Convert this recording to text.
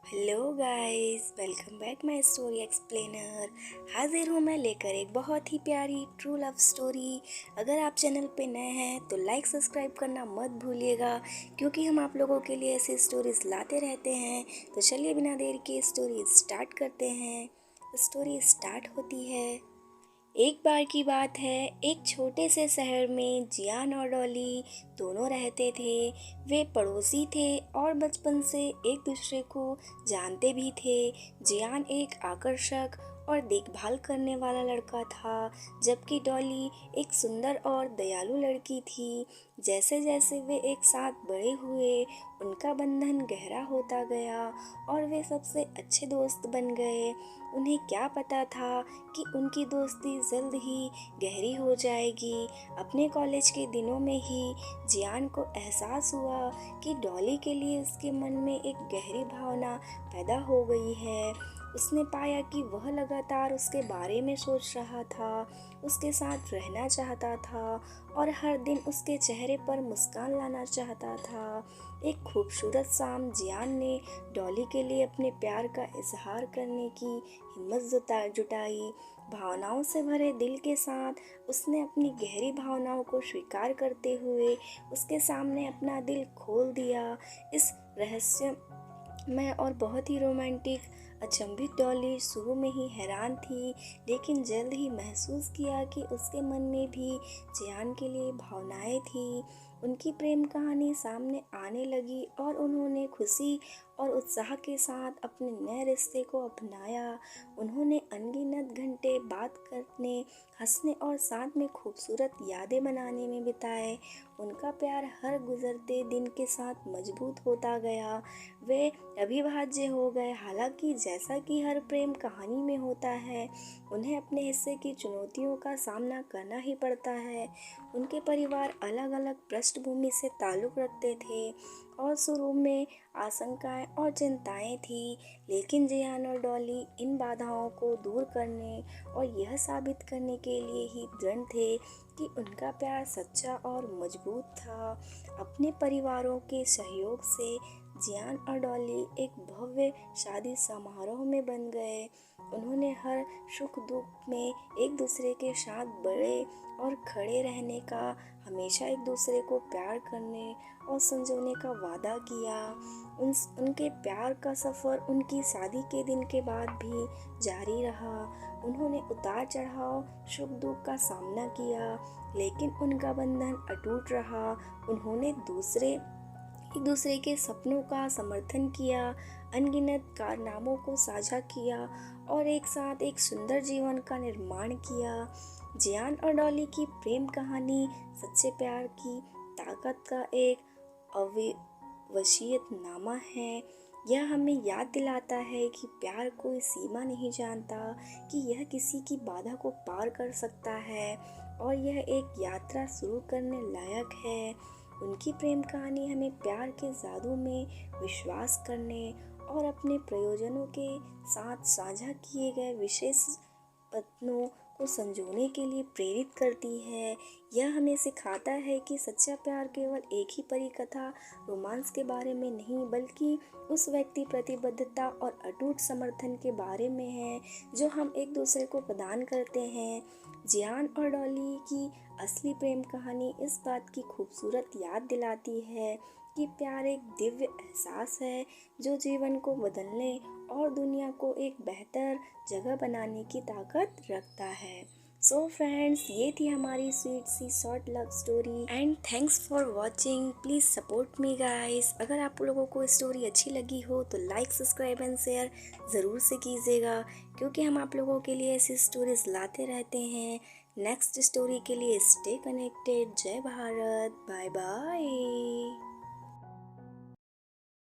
Hello guys, welcome back my story explainer. हाजिर हूँ मैं लेकर एक बहुत ही प्यारी ट्रू लव स्टोरी। अगर आप चैनल पे नए हैं तो लाइक सब्सक्राइब करना मत भूलिएगा, क्योंकि हम आप लोगों के लिए ऐसी स्टोरीज लाते रहते हैं। तो चलिए बिना देर के स्टोरी स्टार्ट करते हैं। स्टोरी स्टार्ट होती है। एक बार की बात है, एक छोटे से शहर में जियान और डॉली दोनों रहते थे। वे पड़ोसी थे और बचपन से एक दूसरे को जानते भी थे। जियान एक आकर्षक और देखभाल करने वाला लड़का था, जबकि डॉली एक सुंदर और दयालु लड़की थी। जैसे जैसे वे एक साथ बड़े हुए, उनका बंधन गहरा होता गया और वे सबसे अच्छे दोस्त बन गए। उन्हें क्या पता था कि उनकी दोस्ती जल्द ही गहरी हो जाएगी। अपने कॉलेज के दिनों में ही जियान को एहसास हुआ कि डॉली के लिए उसके मन में एक गहरी भावना पैदा हो गई है। उसने पाया कि वह लगातार उसके बारे में सोच रहा था, उसके साथ रहना चाहता था और हर दिन उसके चेहरे पर मुस्कान लाना चाहता था। एक खूबसूरत शाम जियान ने डॉली के लिए अपने प्यार का इजहार करने की हिम्मत जुटाई। भावनाओं से भरे दिल के साथ उसने अपनी गहरी भावनाओं को स्वीकार करते हुए उसके सामने अपना दिल खोल दिया। इस रहस्य मैं और बहुत ही रोमांटिक अचंभित डॉली शुरू में ही हैरान थी, लेकिन जल्द ही महसूस किया कि उसके मन में भी जियान के लिए भावनाएं थी। उनकी प्रेम कहानी सामने आने लगी और उन्होंने खुशी और उत्साह के साथ अपने नए रिश्ते को अपनाया। उन्होंने अनगिनत घंटे बात करने, हंसने और साथ में खूबसूरत यादें बनाने में बिताए। उनका प्यार हर गुजरते दिन के साथ मजबूत होता गया। वे अविभाज्य हो गए। हालांकि जैसा कि हर प्रेम कहानी में होता है, उन्हें अपने हिस्से की चुनौतियों का सामना करना ही पड़ता है। उनके परिवार अलग अलग पृष्ठभूमि से ताल्लुक़ रखते थे और शुरू में आशंकाएं और चिंताएं थी, लेकिन जियान और डॉली इन बाधाओं को दूर करने और यह साबित करने के लिए ही दृढ़ थे कि उनका प्यार सच्चा और मजबूत था। अपने परिवारों के सहयोग से जियान और डॉली एक भव्य शादी समारोह में बन गए। उन्होंने हर सुख दुख में एक दूसरे के साथ बड़े और खड़े रहने का, हमेशा एक दूसरे को प्यार करने और संजोने का वादा किया। उनके प्यार का सफ़र उनकी शादी के दिन के बाद भी जारी रहा। उन्होंने उतार चढ़ाव, सुख दुख का सामना किया, लेकिन उनका बंधन अटूट रहा। उन्होंने एक दूसरे के सपनों का समर्थन किया, अनगिनत कारनामों को साझा किया और एक साथ एक सुंदर जीवन का निर्माण किया। जियान और डॉली की प्रेम कहानी सच्चे प्यार की ताकत का एक अविश्वसनीयनामा है। यह हमें याद दिलाता है कि प्यार कोई सीमा नहीं जानता, कि यह किसी की बाधा को पार कर सकता है और यह एक यात्रा शुरू करने लायक है। उनकी प्रेम कहानी हमें प्यार के जादू में विश्वास करने और अपने प्रयोजनों के साथ साझा किए गए विशेष पत्नों को संजोने के लिए प्रेरित करती है। यह हमें सिखाता है कि सच्चा प्यार केवल एक ही परिकथा रोमांस के बारे में नहीं, बल्कि उस व्यक्ति प्रतिबद्धता और अटूट समर्थन के बारे में है जो हम एक दूसरे को प्रदान करते हैं। जियान और डॉली की असली प्रेम कहानी इस बात की खूबसूरत याद दिलाती है कि प्यार एक दिव्य एहसास है जो जीवन को बदलने और दुनिया को एक बेहतर जगह बनाने की ताकत रखता है। सो फ्रेंड्स, ये थी हमारी स्वीट सी short love story and thanks for watching. Please support me guys. अगर आप लोगों को स्टोरी अच्छी लगी हो तो लाइक सब्सक्राइब एंड शेयर ज़रूर से कीजिएगा, क्योंकि हम आप लोगों के लिए ऐसी स्टोरीज लाते रहते हैं। नेक्स्ट स्टोरी के लिए स्टे कनेक्टेड। जय भारत, बाय बाय।